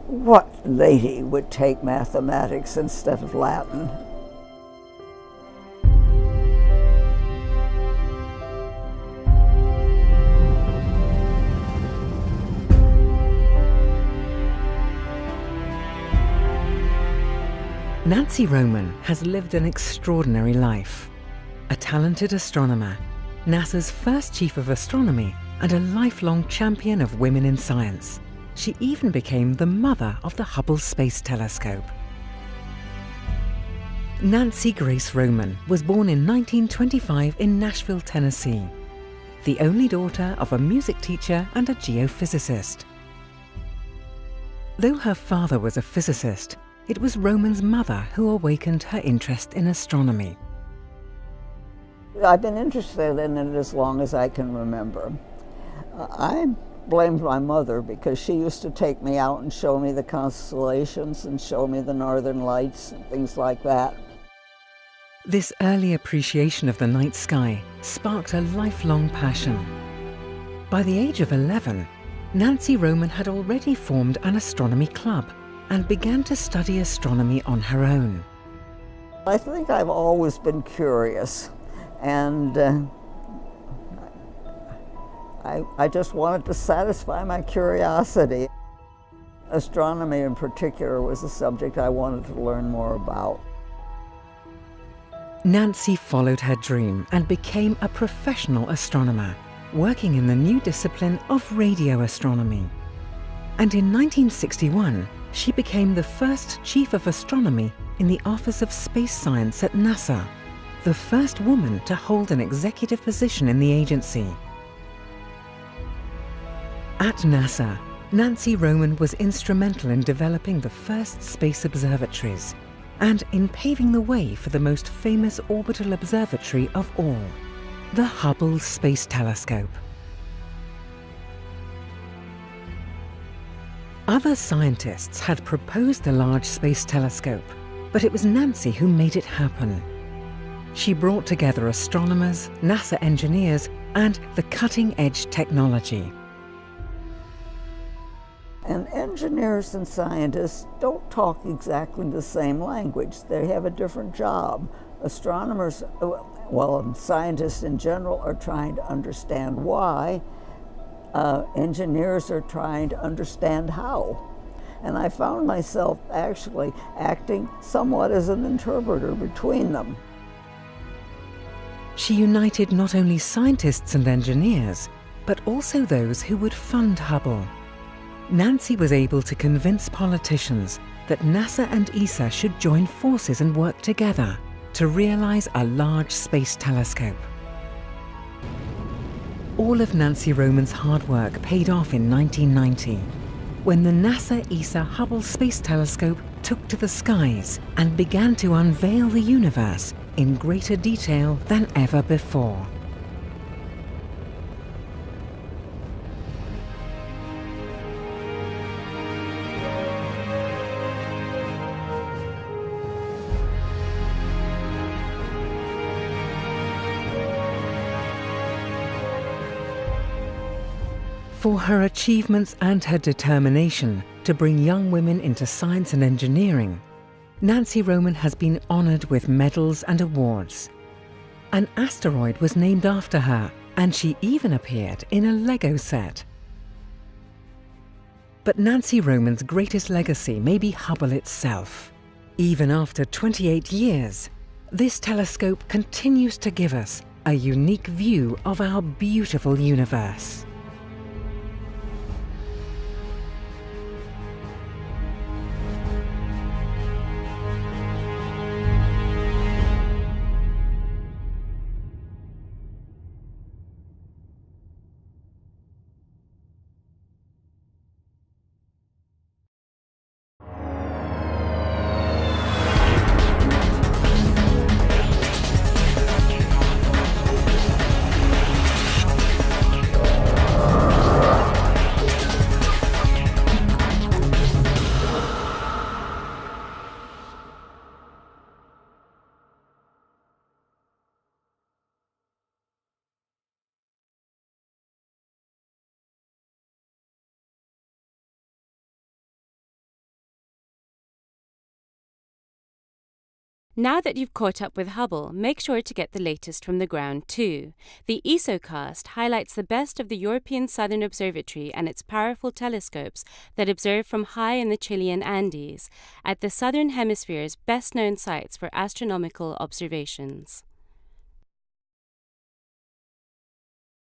What lady would take mathematics instead of Latin? Nancy Roman has lived an extraordinary life. A talented astronomer, NASA's first chief of astronomy, and a lifelong champion of women in science. She even became the mother of the Hubble Space Telescope. Nancy Grace Roman was born in 1925 in Nashville, Tennessee, the only daughter of a music teacher and a geophysicist. Though her father was a physicist, it was Roman's mother who awakened her interest in astronomy. I've been interested in it as long as I can remember. I blamed my mother because she used to take me out and show me the constellations and show me the northern lights and things like that. This early appreciation of the night sky sparked a lifelong passion. By the age of 11, Nancy Roman had already formed an astronomy club and began to study astronomy on her own. I think I've always been curious, and I just wanted to satisfy my curiosity. Astronomy in particular was a subject I wanted to learn more about. Nancy followed her dream and became a professional astronomer, working in the new discipline of radio astronomy. And in 1961, she became the first chief of astronomy in the Office of Space Science at NASA, the first woman to hold an executive position in the agency. At NASA, Nancy Roman was instrumental in developing the first space observatories and in paving the way for the most famous orbital observatory of all, the Hubble Space Telescope. Other scientists had proposed a large space telescope, but it was Nancy who made it happen. She brought together astronomers, NASA engineers, and the cutting-edge technology. And engineers and scientists don't talk exactly the same language. They have a different job. Astronomers, well, scientists in general are trying to understand why. Engineers are trying to understand how. And I found myself actually acting somewhat as an interpreter between them. She united not only scientists and engineers, but also those who would fund Hubble. Nancy was able to convince politicians that NASA and ESA should join forces and work together to realize a large space telescope. All of Nancy Roman's hard work paid off in 1990, when the NASA-ESA Hubble Space Telescope took to the skies and began to unveil the universe in greater detail than ever before. For her achievements and her determination to bring young women into science and engineering, Nancy Roman has been honored with medals and awards. An asteroid was named after her, and she even appeared in a Lego set. But Nancy Roman's greatest legacy may be Hubble itself. Even after 28 years, this telescope continues to give us a unique view of our beautiful universe. Now that you've caught up with Hubble, make sure to get the latest from the ground too. The ESOcast highlights the best of the European Southern Observatory and its powerful telescopes that observe from high in the Chilean Andes, at the Southern Hemisphere's best-known sites for astronomical observations.